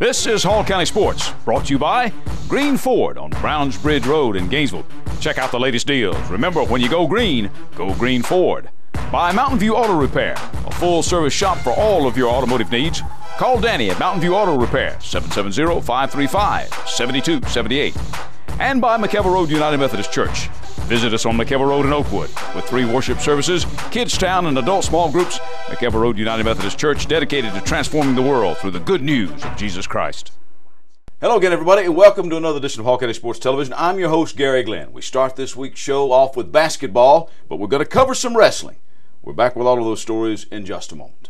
This is Hall County Sports, brought to you by Green Ford on Browns Bridge Road in Gainesville. Check out the latest deals. Remember, when you go Green Ford. By Mountain View Auto Repair, a full-service shop for all of your automotive needs. Call Danny at Mountain View Auto Repair, 770-535-7278. And by McKelvey Road United Methodist Church. Visit us on McKelvey Road in Oakwood. With 3 worship services, Kids Town, and adult small groups, McKelvey Road United Methodist Church, dedicated to transforming the world through the good news of Jesus Christ. Hello again, everybody, and welcome to another edition of Hall County Sports Television. I'm your host, Gary Glenn. We start this week's show off with basketball, but we're going to cover some wrestling. We're back with all of those stories in just a moment.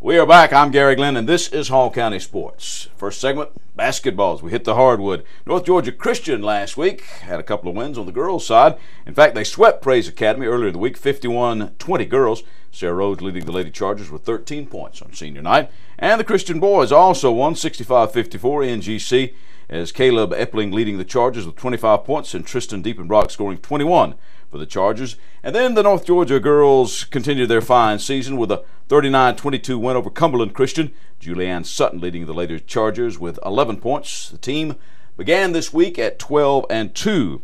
We are back. I'm Gary Glenn, and this is Hall County Sports. First segment, basketballs. We hit the hardwood. North Georgia Christian last week had a couple of wins on the girls' side. In fact, they swept Praise Academy earlier in the week, 51-20 girls. Sarah Rhodes leading the Lady Chargers with 13 points on senior night. And the Christian boys also won 65-54 in GC, as Caleb Epling leading the Chargers with 25 points and Tristan Diepenbrock scoring 21 for the Chargers. And then the North Georgia girls continued their fine season with a 39-22 win over Cumberland Christian. Julianne Sutton leading the Lady Chargers with 11 points. The team began this week at 12-2.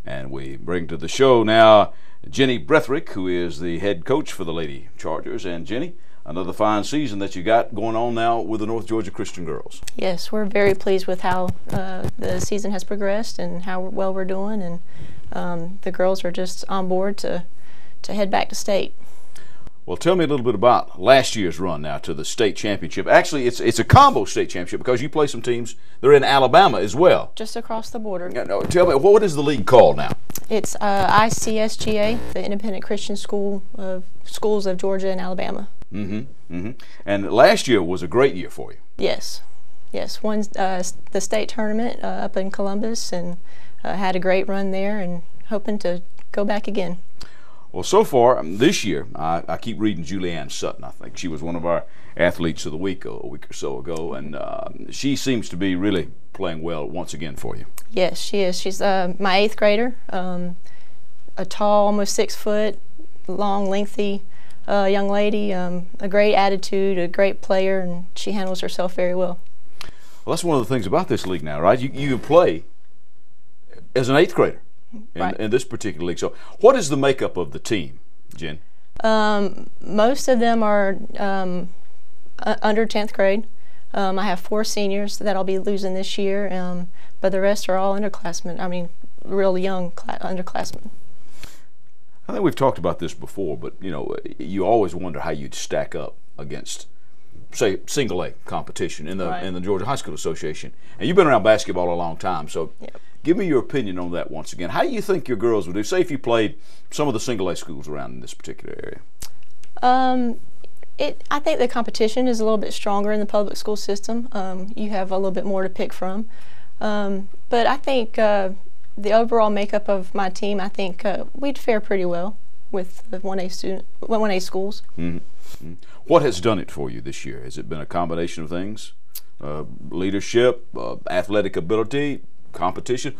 And we bring to the show now Jenny Bretherick, who is the head coach for the Lady Chargers. And Jenny, another fine season that you got going on now with the North Georgia Christian girls. Yes, we're very pleased with how the season has progressed and how well we're doing, and the girls are just on board to head back to state. Well, tell me a little bit about last year's run now to the state championship. Actually, it's a combo state championship because you play some teams that are in Alabama as well. Just across the border. No, tell me, what is the league called now? It's ICSGA, the Independent Christian Schools of Georgia and Alabama. And last year was a great year for you. Yes. Won the state tournament up in Columbus and had a great run there and hoping to go back again. Well, so far this year, I keep reading Julianne Sutton. I think she was one of our athletes of the week a week or so ago, and she seems to be really playing well once again for you. Yes, she is. She's my 8th grader, a tall, almost 6 foot, long, lengthy young lady, a great attitude, a great player, and she handles herself very well. Well, that's one of the things about this league now, right? You play as an 8th grader in this particular league. So what is the makeup of the team, Jen? Most of them are under 10th grade. I have 4 seniors that I'll be losing this year, but the rest are all underclassmen. I mean, real young underclassmen. I think we've talked about this before, but you always wonder how you'd stack up against, say, single A competition in the Georgia High School Association. And you've been around basketball a long time, so give me your opinion on that once again. How do you think your girls would do, say, if you played some of the single A schools around in this particular area? I think the competition is a little bit stronger in the public school system. You have a little bit more to pick from. But I think the overall makeup of my team, I think we'd fare pretty well with the 1A schools. What has done it for you this year? Has it been a combination of things? Leadership, athletic ability, competition?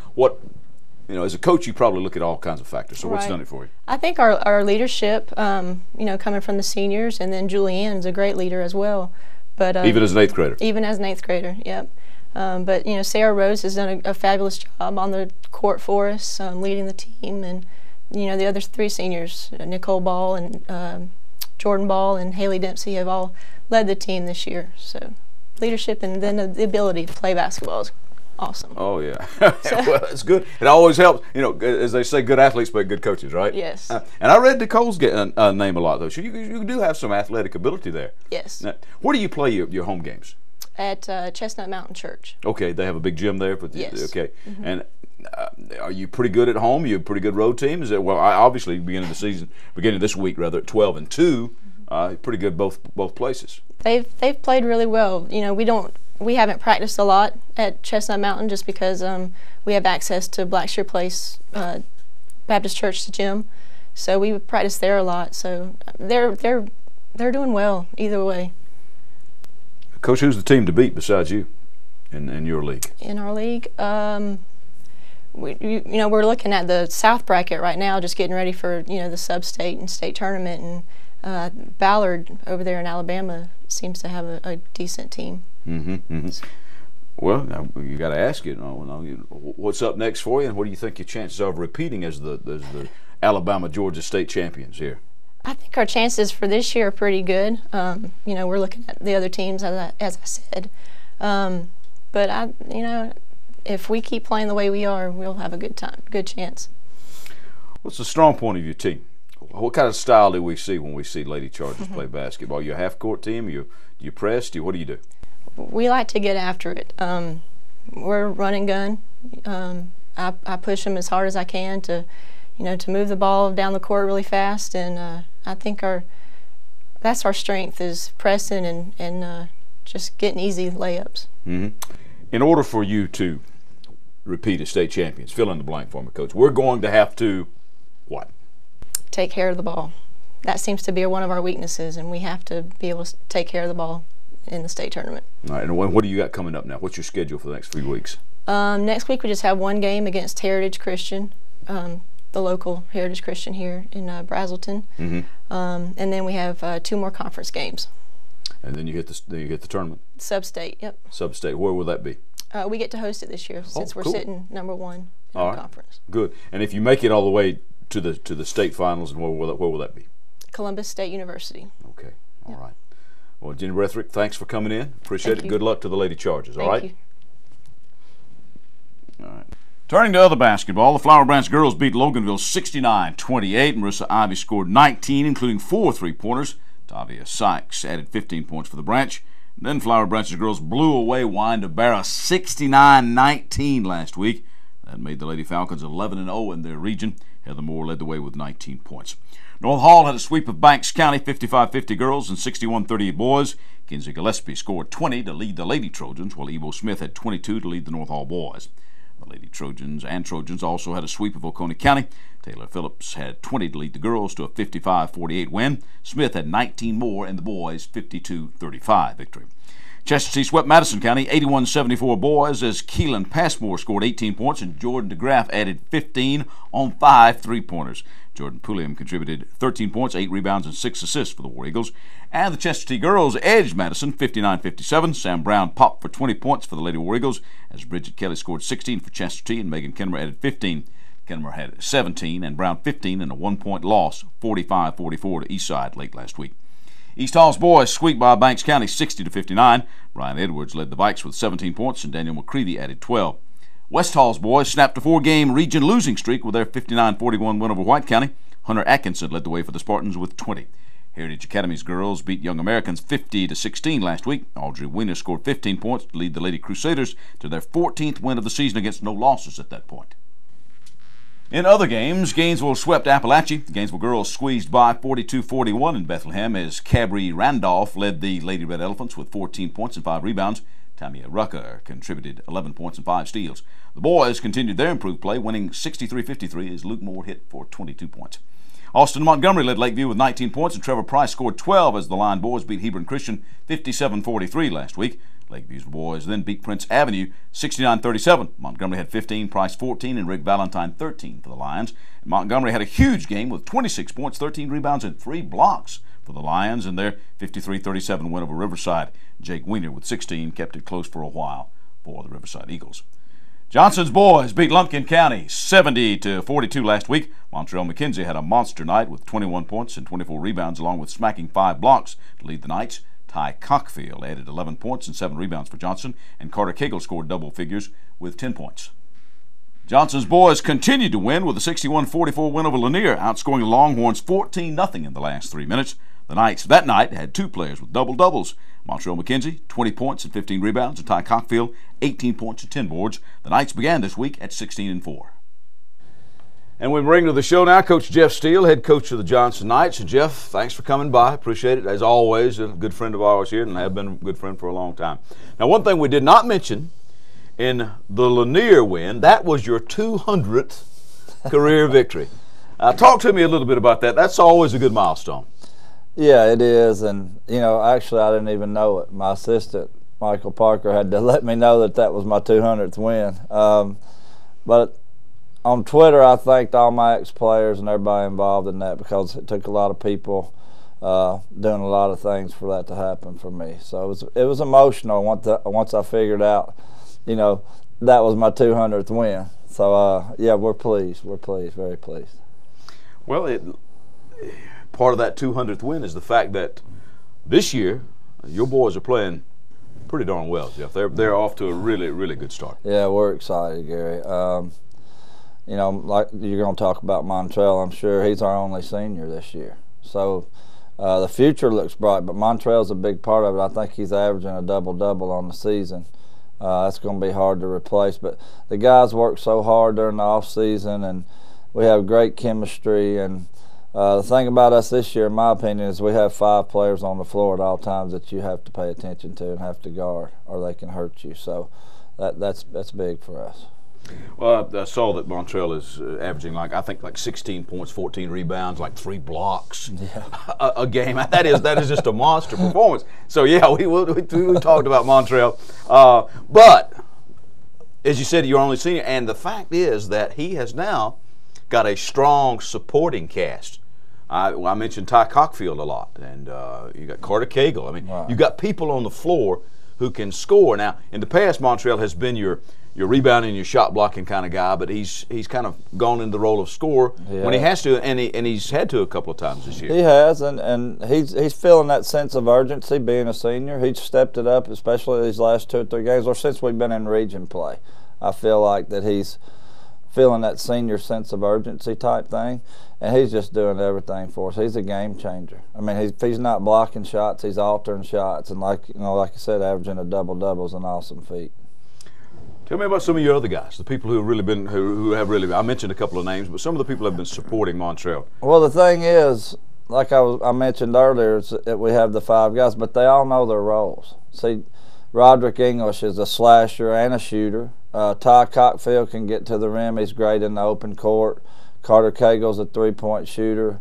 As a coach, you probably look at all kinds of factors. So what's done it for you? I think our leadership, coming from the seniors, and then Julianne is a great leader as well. But even as an 8th grader? Even as an 8th grader, yep. But Sarah Rhodes has done a fabulous job on the court for us, leading the team, and the other 3 seniors, Nicole Ball and Jordan Ball and Haley Dempsey, have all led the team this year. So leadership and then the ability to play basketball is awesome. Oh yeah, well it's good. It always helps. As they say, good athletes make good coaches, right? Yes. And I read Nicole's name a lot though. So you do have some athletic ability there. Yes. Now, where do you play your home games? At Chestnut Mountain Church. Okay, they have a big gym there. Yes. Okay. And are you pretty good at home? You a pretty good road team? Is it obviously beginning this week rather at 12-2, pretty good both places. They've played really well. We haven't practiced a lot at Chestnut Mountain just because we have access to Blackshear Place Baptist Church gym, so we practice there a lot. So they're They're doing well either way. Coach, who's the team to beat besides you in your league? In our league, we're looking at the South bracket right now, just getting ready for the sub-state and state tournament, and Ballard over there in Alabama seems to have a decent team. Well, now you got to ask it. What's up next for you, and what do you think your chances are of repeating as the Alabama-Georgia state champions here? I think our chances for this year are pretty good. We're looking at the other teams, as I said. But if we keep playing the way we are, we'll have a good chance. What's the strong point of your team? What kind of style do we see when we see Lady Chargers play basketball? You a half-court team? You press? What do you do? We like to get after it. We're run and gun. I push them as hard as I can to move the ball down the court really fast, and I think that's our strength, is pressing and just getting easy layups. In order for you to repeat as state champions, fill in the blank for me, Coach, we're going to have to what? Take care of the ball. That seems to be one of our weaknesses, and we have to be able to take care of the ball in the state tournament. All right, and what do you got coming up now? What's your schedule for the next 3 weeks? Next week we just have one game against Heritage Christian, the local Heritage Christian here in Brazelton, and then we have 2 more conference games. And then you hit the tournament. Sub-state, yep. Sub-state. Where will that be? We get to host it this year since we're sitting #1 in the conference. Good. And if you make it all the way to the state finals, and where will that be? Columbus State University. Okay. All right. Well, Jenny Bretherick, thanks for coming in. Appreciate it. Good luck to the Lady Chargers. All right. Thank you. All right. Turning to other basketball, the Flower Branch girls beat Loganville 69-28. Marissa Ivy scored 19, including 4 3-pointers. Tavia Sykes added 15 points for the Branch. And then Flower Branch's girls blew away Wind-A-Barra 69-19 last week. That made the Lady Falcons 11-0 in their region. Heather Moore led the way with 19 points. North Hall had a sweep of Banks County, 55-50 girls and 61-38 boys. Kinsey Gillespie scored 20 to lead the Lady Trojans, while Evo Smith had 22 to lead the North Hall boys. The Lady Trojans also had a sweep of Oconee County. Taylor Phillips had 20 to lead the girls to a 55-48 win. Smith had 19 more in the boys' 52-35 victory. Chesterton swept Madison County 81-74 boys as Keelan Passmore scored 18 points and Jordan DeGraff added 15 on 5 3-pointers. Jordan Pulliam contributed 13 points, 8 rebounds, and 6 assists for the War Eagles. And the Chesterton girls edged Madison 59-57. Sam Brown popped for 20 points for the Lady War Eagles as Bridget Kelly scored 16 for Chesterton and Megan Kennemer added 15. Kennemer had 17 and Brown 15 in a 1-point loss, 45-44 to Eastside late last week. East Hall's boys squeaked by Banks County 60-59. Brian Edwards led the Vikes with 17 points and Daniel McCreevy added 12. West Hall's boys snapped a 4-game region losing streak with their 59-41 win over White County. Hunter Atkinson led the way for the Spartans with 20. Heritage Academy's girls beat Young Americans 50-16 last week. Audrey Weiner scored 15 points to lead the Lady Crusaders to their 14th win of the season against no losses at that point. In other games, Gainesville swept Appalachia. The Gainesville girls squeezed by 42-41 in Bethlehem as Cabri Randolph led the Lady Red Elephants with 14 points and 5 rebounds. Tamia Rucker contributed 11 points and 5 steals. The boys continued their improved play, winning 63-53 as Luke Moore hit for 22 points. Austin Montgomery led Lakeview with 19 points, and Trevor Price scored 12 as the Lion boys beat Hebron Christian 57-43 last week. Lakeview's boys then beat Prince Avenue 69-37. Montgomery had 15, Price 14, and Rick Valentine 13 for the Lions. And Montgomery had a huge game with 26 points, 13 rebounds, and 3 blocks for the Lions in their 53-37 win over Riverside. Jake Weiner with 16 kept it close for a while for the Riverside Eagles. Johnson's boys beat Lumpkin County 70-42 last week. Montreal McKenzie had a monster night with 21 points and 24 rebounds, along with smacking 5 blocks to lead the Knights. Ty Cockfield added 11 points and 7 rebounds for Johnson, and Carter Cagle scored double figures with 10 points. Johnson's boys continued to win with a 61-44 win over Lanier, outscoring the Longhorns 14-0 in the last 3 minutes. The Knights that night had 2 players with double-doubles. Montreal McKenzie, 20 points and 15 rebounds, and Ty Cockfield, 18 points and 10 boards. The Knights began this week at 16-4. And we bring to the show now Coach Jeff Steele, head coach of the Johnson Knights. And Jeff, thanks for coming by. Appreciate it. As always, a good friend of ours here, and have been a good friend for a long time. Now, one thing we did not mention in the Lanier win, that was your 200th career victory. Talk to me a little bit about that. That's always a good milestone. Yeah, it is, and actually I didn't even know it. My assistant, Michael Parker, had to let me know that was my 200th win. But on Twitter, I thanked all my ex-players and everybody involved in that, because it took a lot of people doing a lot of things for that to happen for me. So it was emotional once I figured out, that was my 200th win. So yeah, we're pleased. We're pleased, very pleased. Well, part of that 200th win is the fact that this year your boys are playing pretty darn well, Jeff. They're off to a really, really good start. Yeah, we're excited, Gary. Like you're going to talk about Montrell, I'm sure he's our only senior this year. So the future looks bright, but Montrell's a big part of it. I think he's averaging a double-double on the season. That's going to be hard to replace. But the guys work so hard during the off season, and we have great chemistry. And the thing about us this year, in my opinion, is we have 5 players on the floor at all times that you have to pay attention to and have to guard, or they can hurt you. So that's big for us. Well, I saw that Montrell is averaging I think 16 points, 14 rebounds, 3 blocks a game. That is just a monster performance. So yeah, we talked about Montrell, but as you said, you're only senior, and the fact is that he has now got a strong supporting cast. I mentioned Ty Cockfield a lot, and you got Carter Cagle. I mean, wow. You got people on the floor who can score. Now, in the past, Montrell has been your rebounding, your shot blocking kind of guy, but he's kind of gone into the role of scorer when he has to, and he's had to a couple of times this year. He has, and he's feeling that sense of urgency being a senior. He's stepped it up, especially these last 2 or 3 games, or since we've been in region play. I feel like that he's feeling that senior sense of urgency type thing, and he's just doing everything for us. He's a game changer. I mean, if he's not blocking shots, he's altering shots, and like I said, averaging a double-double is an awesome feat. Tell me about some of your other guys, the people who have really been, who have really been. I mentioned a couple of names, but some of the people have been supporting Montrell. Well, the thing is, like I mentioned earlier, is that we have the 5 guys, but they all know their roles. See, Roderick English is a slasher and a shooter. Ty Cockfield can get to the rim. He's great in the open court. Carter Cagle's a 3-point shooter.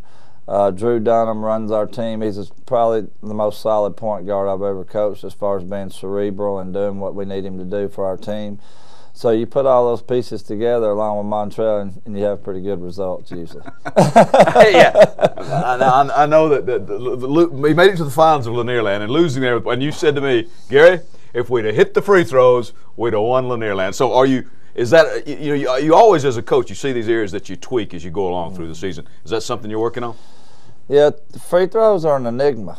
Drew Dunham runs our team. He's probably the most solid point guard I've ever coached as far as being cerebral and doing what we need him to do for our team. So you put all those pieces together along with Montrell, and you have pretty good results usually. Yeah, I know that we made it to the finals of Lanierland and losing there. And you said to me, Gary, if we'd have hit the free throws, we'd have won Lanierland. So are you? Is that you always, as a coach, you see these areas that you tweak as you go along through the season? Is that something you're working on? Yeah, the free throws are an enigma.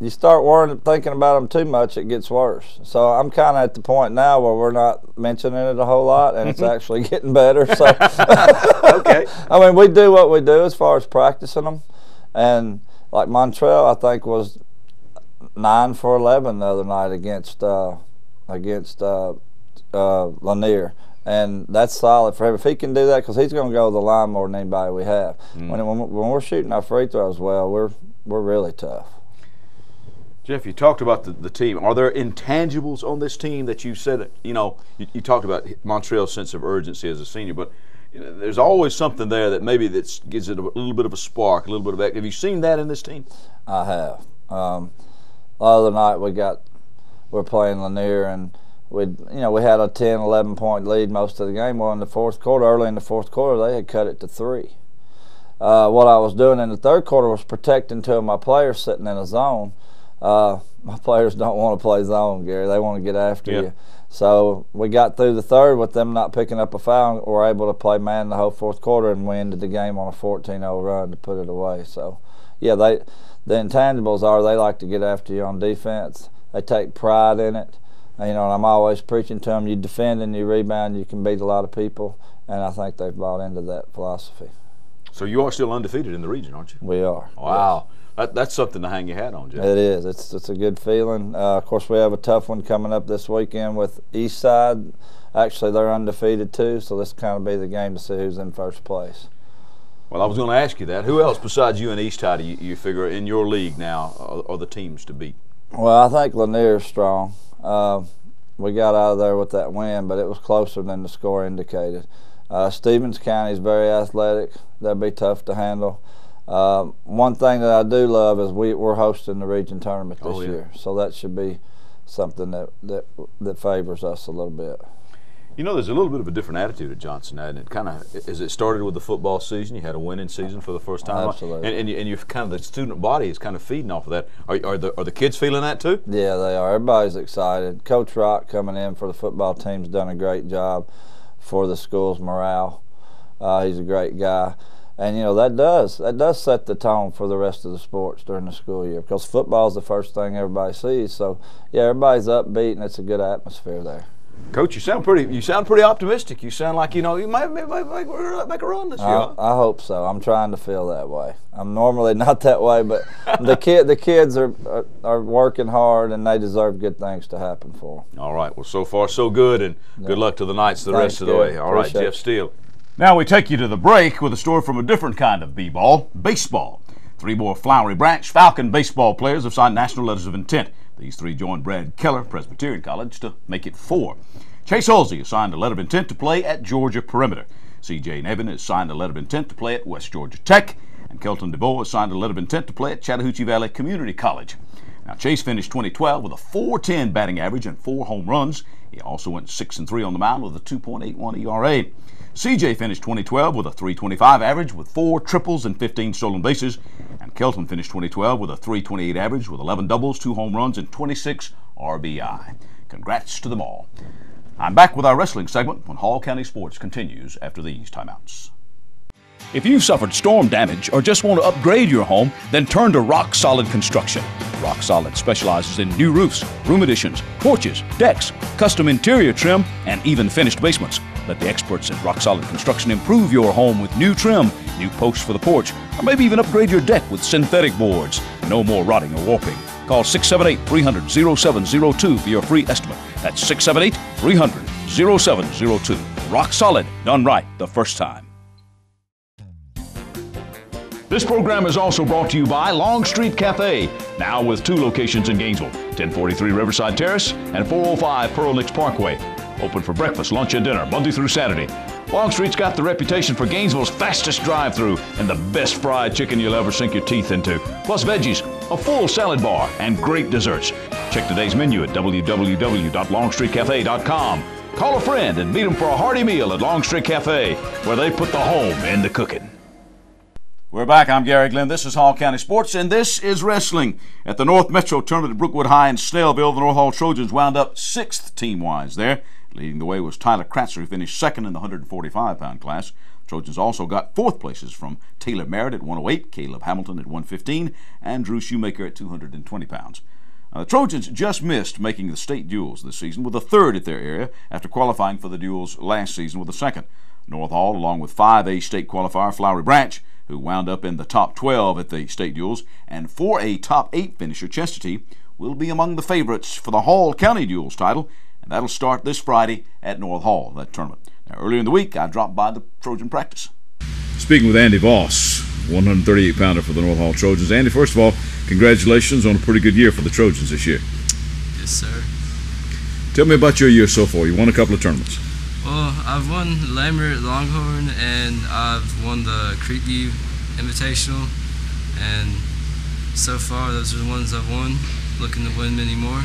You start thinking about them too much, it gets worse. So I'm kind of at the point now where we're not mentioning it a whole lot, and it's actually getting better. So okay. I mean, we do what we do as far as practicing them, and like Montrell, I think was 9 for 11 the other night against Lanier. And that's solid for him. If he can do that, because he's going to go to the line more than anybody we have. When we're shooting our free throws well, we're really tough. Jeff, you talked about the team. Are there intangibles on this team that you said, you talked about Montrell's sense of urgency as a senior, but there's always something there that maybe that gives it a little bit of a spark, a little bit of act. Have you seen that in this team? I have. The other night we're playing Lanier, and we had a 10, 11-point lead most of the game. Well, in the fourth quarter, early in the fourth quarter, they had cut it to 3. What I was doing in the third quarter was protecting 2 of my players sitting in a zone. My players don't want to play zone, Gary. They want to get after you. So we got through the third with them not picking up a foul, and we're able to play man the whole fourth quarter, and we ended the game on a 14-0 run to put it away. So, yeah, the intangibles are they like to get after you on defense. They take pride in it. And I'm always preaching to them, you defend and you rebound, you can beat a lot of people, and I think they've bought into that philosophy. So you are still undefeated in the region, aren't you? We are. Wow. Yes. That's something to hang your hat on, Jeff. It is. It's a good feeling. Of course, we have a tough one coming up this weekend with Eastside. Actually, they're undefeated too, so this kind of be the game to see who's in first place. Well, I was going to ask you that. Who else besides you and Eastside you figure in your league now are the teams to beat? Well, I think Lanier's strong. We got out of there with that win, but it was closer than the score indicated. Stevens County is very athletic. They'll be tough to handle. One thing that I do love is we're hosting the region tournament this yeah. year, so that should be something that favors us a little bit. You know, there's a little bit of a different attitude at Johnson now, and it kind of, as it started with the football season, you had a winning season for the first time. Absolutely. And you're kind of, the student body is kind of feeding off of that. Are the kids feeling that too? Yeah, they are. Everybody's excited. Coach Rock coming in for the football team's done a great job for the school's morale. He's a great guy. And, you know, that does set the tone for the rest of the sports during the school year, because football is the first thing everybody sees. So, yeah, everybody's upbeat, and it's a good atmosphere there. Coach, you sound pretty optimistic. You sound like, you know, you might make a run this year. I hope so. I'm trying to feel that way. I'm normally not that way, but the kids are working hard, and they deserve good things to happen for them. All right. Well, so far so good, and good luck to the Knights the rest of the way. All right, Appreciate Jeff Steele. Now we take you to the break with a story from a different kind of b-ball, baseball. 3 more Flowery Branch Falcon baseball players have signed national letters of intent. These 3 joined Brad Keller, Presbyterian College, to make it 4. Chase Halsey has signed a letter of intent to play at Georgia Perimeter. C.J. Nevin has signed a letter of intent to play at West Georgia Tech. And Kelton DeVoe has signed a letter of intent to play at Chattahoochee Valley Community College. Now, Chase finished 2012 with a .410 batting average and 4 home runs. He also went 6-3 on the mound with a 2.81 ERA. C.J. finished 2012 with a .325 average with 4 triples and 15 stolen bases. And Kelton finished 2012 with a .328 average with 11 doubles, 2 home runs, and 26 RBI. Congrats to them all. I'm back with our wrestling segment when Hall County Sports continues after these timeouts. If you've suffered storm damage or just want to upgrade your home, then turn to Rock Solid Construction. Rock Solid specializes in new roofs, room additions, porches, decks, custom interior trim, and even finished basements. Let the experts at Rock Solid Construction improve your home with new trim, new posts for the porch, or maybe even upgrade your deck with synthetic boards. No more rotting or warping. Call 678-300-0702 for your free estimate. That's 678-300-0702. Rock Solid, done right the first time. This program is also brought to you by Long Street Cafe, now with 2 locations in Gainesville, 1043 Riverside Terrace and 405 Pearl Nicks Parkway. Open for breakfast, lunch, and dinner, Monday through Saturday. Long Street's got the reputation for Gainesville's fastest drive-thru and the best fried chicken you'll ever sink your teeth into. Plus veggies, a full salad bar, and great desserts. Check today's menu at www.longstreetcafe.com. Call a friend and meet them for a hearty meal at Long Street Cafe, where they put the home in the cooking. We're back. I'm Gary Glenn. This is Hall County Sports, and this is wrestling. At the North Metro Tournament at Brookwood High in Snellville, the North Hall Trojans wound up 6th team-wise there. Leading the way was Tyler Kratzer, who finished 2nd in the 145-pound class. Trojans also got 4th places from Taylor Merritt at 108, Caleb Hamilton at 115, and Drew Shoemaker at 220 pounds. The Trojans just missed making the state duels this season with a 3rd at their area after qualifying for the duels last season with a 2nd. North Hall, along with 5A state qualifier Flowery Branch, who wound up in the top 12 at the state duels, and 4A top 8 finisher Chestatee, will be among the favorites for the Hall County duels title, and that'll start this Friday at North Hall, that tournament. Now, earlier in the week, I dropped by the Trojan practice. Speaking with Andy Voss, 138-pounder for the North Hall Trojans. Andy, first of all, congratulations on a pretty good year for the Trojans this year. Yes, sir. Tell me about your year so far. You won a couple of tournaments. Well, I've won Lambert Longhorn, and I've won the Creekview Invitational, and so far those are the ones I've won. Looking to win many more.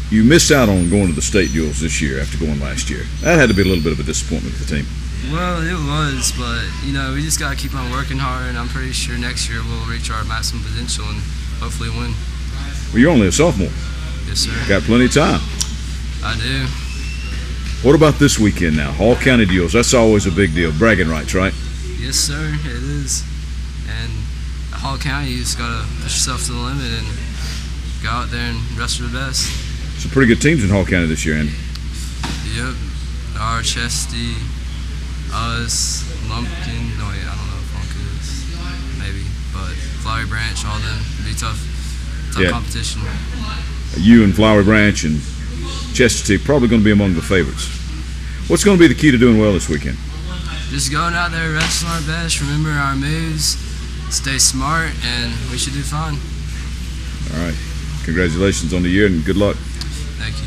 You missed out on going to the state duels this year after going last year. That had to be a little bit of a disappointment for the team. Well, it was, but you know, we just got to keep on working hard, and I'm pretty sure next year we'll reach our maximum potential and hopefully win. Well, you're only a sophomore. Yes, sir. Got plenty of time. I do. What about this weekend now? Hall County duels, that's always a big deal. Bragging rights, right? Yes, sir, it is. And Hall County, you just got to push yourself to the limit and go out there and wrestle the best. Some pretty good teams in Hall County this year, Andy. Yep. Our Chesty, us, Lumpkin. No, wait, I don't know if Lumpkin is. Maybe. But Flowery Branch, all them. It'd be tough competition. You and Flowery Branch and Chestatee probably going to be among the favorites. What's going to be the key to doing well this weekend? Just going out there, wrestling our best, remember our moves, stay smart, and we should do fine. All right. Congratulations on the year and good luck. Thank you.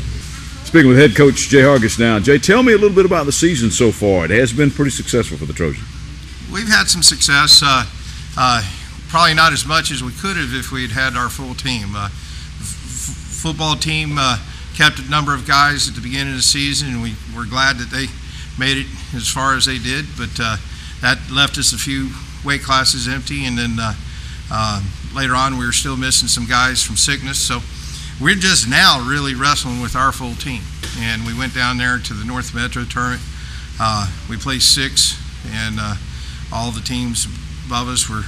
Speaking with head coach Jay Hargis now. Jay, tell me a little bit about the season so far. It has been pretty successful for the Trojans. We've had some success. Probably not as much as we could have if we had had our full team. Football team kept a number of guys at the beginning of the season, and we're glad that they made it as far as they did, but that left us a few weight classes empty, and then later on we were still missing some guys from sickness, so we're just now really wrestling with our full team. And we went down there to the North Metro tournament. We placed 6, and all the teams above us were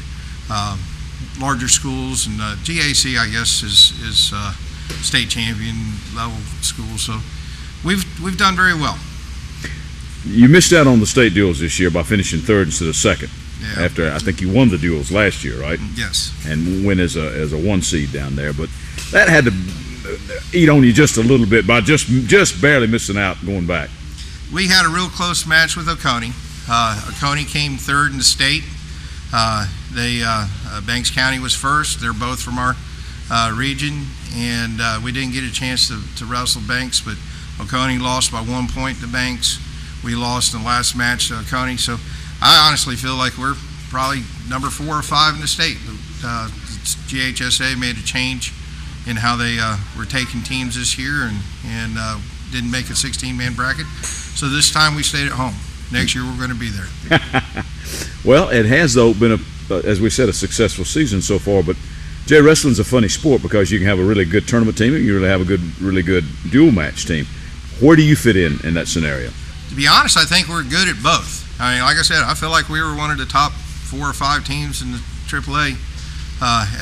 larger schools, and GAC, I guess, is state champion level school. So we've done very well. You missed out on the state duels this year by finishing 3rd instead of 2nd. Yeah. After I think you won the duels last year, right? Yes. And win as a 1 seed down there, but that had to eat on you just a little bit by just barely missing out going back. We had a real close match with Oconee. Oconee came 3rd in the state. Banks County was 1st. They're both from our region, and we didn't get a chance to wrestle Banks, but Oconee lost by 1 point to Banks. We lost in the last match to Oconee, so I honestly feel like we're probably number 4 or 5 in the state. GHSA made a change in how they were taking teams this year, and didn't make a 16-man bracket. So this time we stayed at home. Next year we're going to be there. Well, it has, though, been, as we said, a successful season so far, but Jay, wrestling's a funny sport because you can have a really good tournament team and you really have a really good dual match team. Where do you fit in that scenario? To be honest, I think we're good at both. I mean, like I said, I feel like we were one of the top 4 or 5 teams in the AAA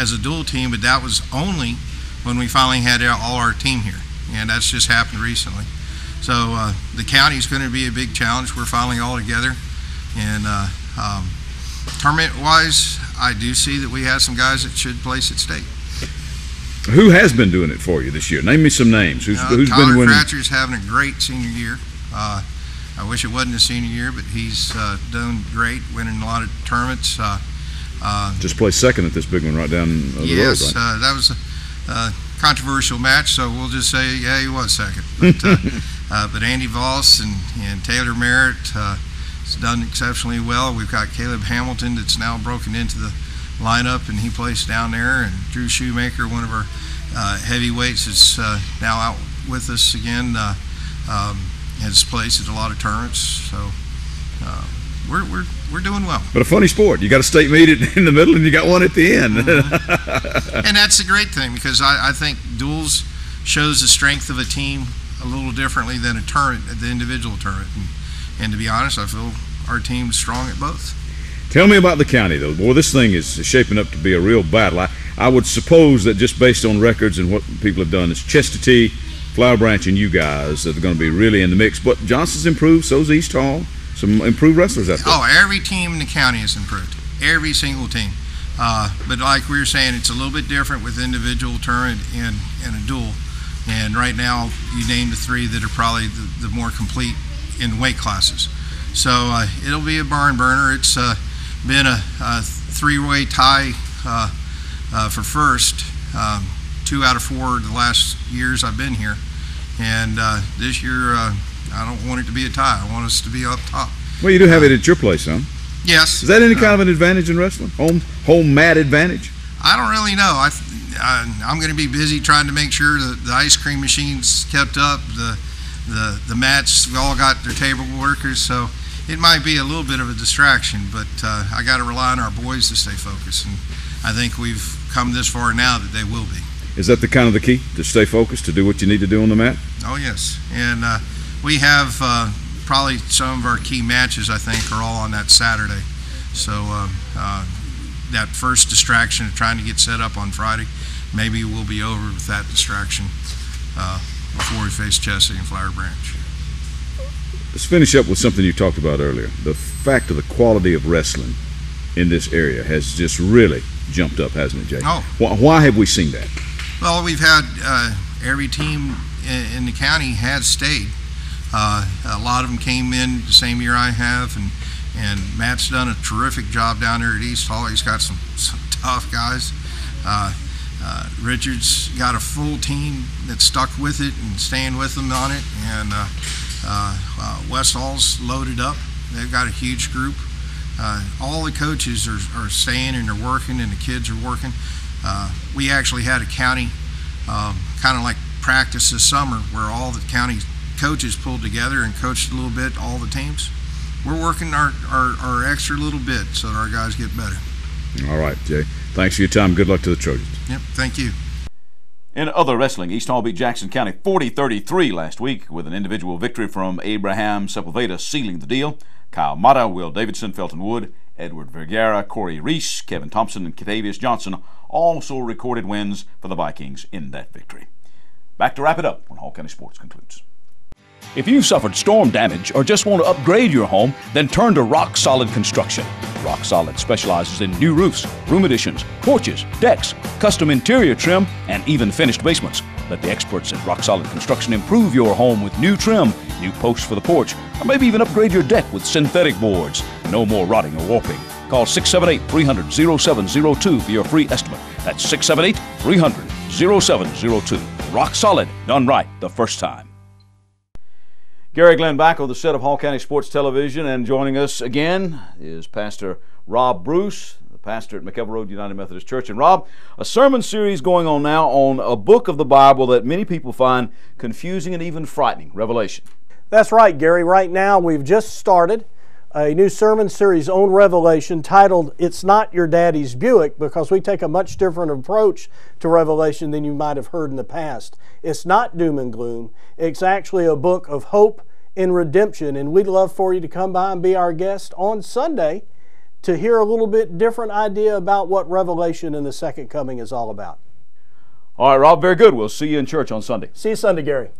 as a dual team, but that was only when we finally had all our team here, and that's just happened recently. So the county is going to be a big challenge. We're finally all together, and tournament-wise, I do see that we have some guys that should place at state. Who has been doing it for you this year? Name me some names. Who's been winning? Cratcher's having a great senior year. I wish it wasn't a senior year, but he's done great, winning a lot of tournaments. Just placed 2nd at this big one right down the road, yes, right? that was a controversial match, so we'll just say, yeah, he was 2nd. But Andy Voss and Taylor Merritt has done exceptionally well. We've got Caleb Hamilton that's now broken into the lineup, and he plays down there. And Drew Shoemaker, one of our heavyweights, is now out with us again. Has placed at a lot of tournaments, so we're doing well. But a funny sport. You got a state meet in the middle, and you got one at the end. Mm-hmm. And that's a great thing because I think duels shows the strength of a team a little differently than a tournament, the individual tournament. And to be honest, I feel our team's strong at both. Tell me about the county, though. Boy, this thing is shaping up to be a real battle. I would suppose that just based on records and what people have done, it's Chestatee, Flower Branch, and you guys that are going to be really in the mix. But Johnson's improved, so's East Hall. Some improved wrestlers out there. Oh, every team in the county has improved. Every single team. But like we were saying, it's a little bit different with individual tournament and a duel. And right now, you named the 3 that are probably the more complete in weight classes. So it'll be a barn burner. It's been a 3-way tie for first. 2 out of 4 the last years I've been here, and this year I don't want it to be a tie. I want us to be up top. Well, you do have it at your place, huh? Yes. Is that any kind of an advantage in wrestling? Home mat advantage? I don't really know. I'm going to be busy trying to make sure that the ice cream machine's kept up, the mats, we all got their table workers, so it might be a little bit of a distraction, but I got to rely on our boys to stay focused, and I think we've come this far now that they will be. Is that the key, to stay focused, to do what you need to do on the mat? Oh, yes. And we have probably some of our key matches, I think, are all on that Saturday. So that first distraction of trying to get set up on Friday, maybe we'll be over with that distraction before we face Chestatee and Flower Branch. Let's finish up with something you talked about earlier. The fact of the quality of wrestling in this area has just really jumped up, hasn't it, Jay? Oh. Why have we seen that? Well, we've had every team in the county has stayed. A lot of them came in the same year I have, and Matt's done a terrific job down there at East Hall. He's got some tough guys. Richard's got a full team that's stuck with it and staying with them on it, and West Hall's loaded up. They've got a huge group, all the coaches are staying and they're working, and the kids are working. We actually had a county kind of like practice this summer where all the county coaches pulled together and coached a little bit, all the teams. We're working our extra little bit so that our guys get better. All right, Jay. Thanks for your time. Good luck to the Trojans. Yep, thank you. In other wrestling, East Hall beat Jackson County 40-33 last week with an individual victory from Abraham Sepulveda sealing the deal. Kyle Mata, Will Davidson, Felton Wood, Edward Vergara, Corey Reese, Kevin Thompson, and Katavius Johnson also recorded wins for the Vikings in that victory. Back to wrap it up when Hall County Sports concludes. If you've suffered storm damage or just want to upgrade your home, then turn to Rock Solid Construction. Rock Solid specializes in new roofs, room additions, porches, decks, custom interior trim, and even finished basements. Let the experts at Rock Solid Construction improve your home with new trim, new posts for the porch, or maybe even upgrade your deck with synthetic boards. No more rotting or warping. Call 678-300-0702 for your free estimate. That's 678-300-0702. Rock Solid, done right the first time. Gary Glenn back on the set of Hall County Sports Television, and joining us again is Pastor Rob Bruce, the pastor at McEver Road United Methodist Church. And Rob, a sermon series going on now on a book of the Bible that many people find confusing and even frightening, Revelation. That's right, Gary. Right now we've just started a new sermon series on Revelation titled It's Not Your Daddy's Buick, because we take a much different approach to Revelation than you might have heard in the past. It's not doom and gloom. It's actually a book of hope and redemption, and we'd love for you to come by and be our guest on Sunday to hear a little bit different idea about what Revelation and the Second Coming is all about. All right, Rob, very good. We'll see you in church on Sunday. See you Sunday, Gary.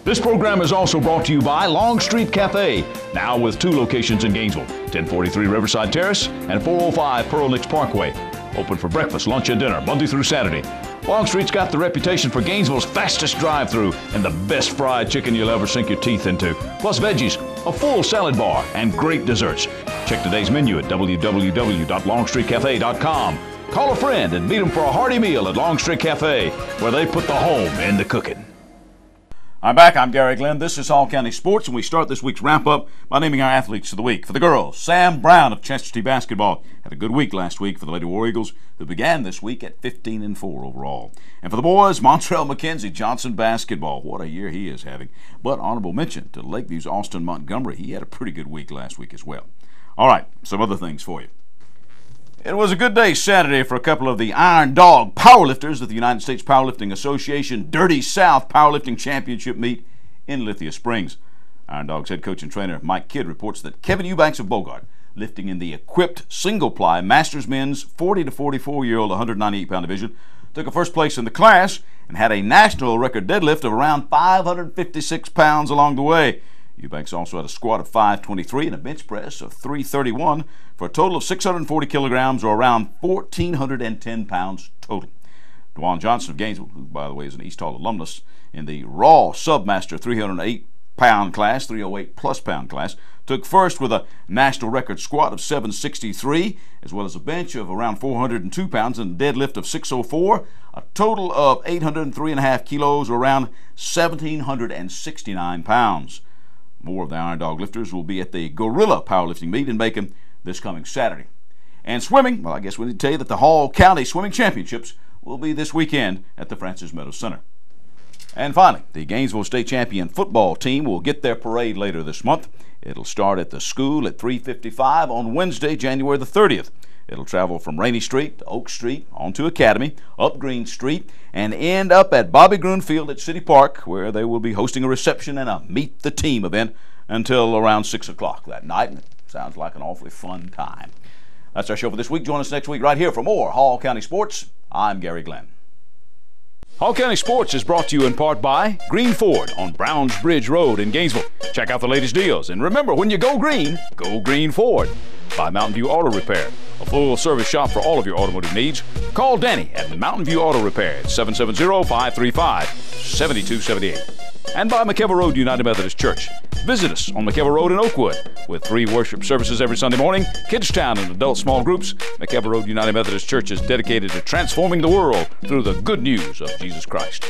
This program is also brought to you by Long Street Cafe, now with 2 locations in Gainesville, 1043 Riverside Terrace and 405 Pearl Nicks Parkway. Open for breakfast, lunch, and dinner, Monday through Saturday. Long Street's got the reputation for Gainesville's fastest drive-thru and the best fried chicken you'll ever sink your teeth into, plus veggies, a full salad bar, and great desserts. Check today's menu at www.longstreetcafe.com. Call a friend and meet them for a hearty meal at Long Street Cafe, where they put the home in the cooking. I'm back. I'm Gary Glenn. This is Hall County Sports, and we start this week's wrap-up by naming our athletes of the week. For the girls, Sam Brown of Chesterton basketball had a good week last week for the Lady War Eagles, who began this week at 15-4 overall. And for the boys, Montrell McKenzie, Johnson basketball. What a year he is having. But honorable mention to Lakeview's Austin Montgomery. He had a pretty good week last week as well. All right, some other things for you. It was a good day Saturday for a couple of the Iron Dog powerlifters at the United States Powerlifting Association Dirty South Powerlifting Championship meet in Lithia Springs. Iron Dog's head coach and trainer Mike Kidd reports that Kevin Eubanks of Bogart, lifting in the equipped single-ply Masters men's 40 to 44-year-old 198-pound division, took a first place in the class and had a national record deadlift of around 556 pounds along the way. Eubanks also had a squat of 523 and a bench press of 331 for a total of 640 kilograms, or around 1,410 pounds total. Dwan Johnson of Gainesville, who by the way is an East Hall alumnus, in the Raw Submaster 308-pound class, 308-plus pound class, took first with a national record squat of 763, as well as a bench of around 402 pounds and a deadlift of 604, a total of 803.5 kilos, or around 1,769 pounds. More of the Iron Dog lifters will be at the Gorilla Powerlifting meet in Macon this coming Saturday. And swimming, well, I guess we need to tell you that the Hall County Swimming Championships will be this weekend at the Francis Meadows Center. And finally, the Gainesville State Champion football team will get their parade later this month. It'll start at the school at 3:55 on Wednesday, January the 30th. It'll travel from Rainey Street to Oak Street, on to Academy, up Green Street, and end up at Bobby Groon Field at City Park, where they will be hosting a reception and a Meet the Team event until around 6 o'clock that night. It sounds like an awfully fun time. That's our show for this week. Join us next week right here for more Hall County Sports. I'm Gary Glenn. Hall County Sports is brought to you in part by Green Ford on Browns Bridge Road in Gainesville. Check out the latest deals. And remember, when you go Green Ford. By Mountain View Auto Repair, a full-service shop for all of your automotive needs. Call Danny at Mountain View Auto Repair at 770-535-7278. And by McEver Road United Methodist Church. Visit us on McEver Road in Oakwood with 3 worship services every Sunday morning, Kids Town and adult small groups. McEver Road United Methodist Church is dedicated to transforming the world through the good news of Jesus Christ.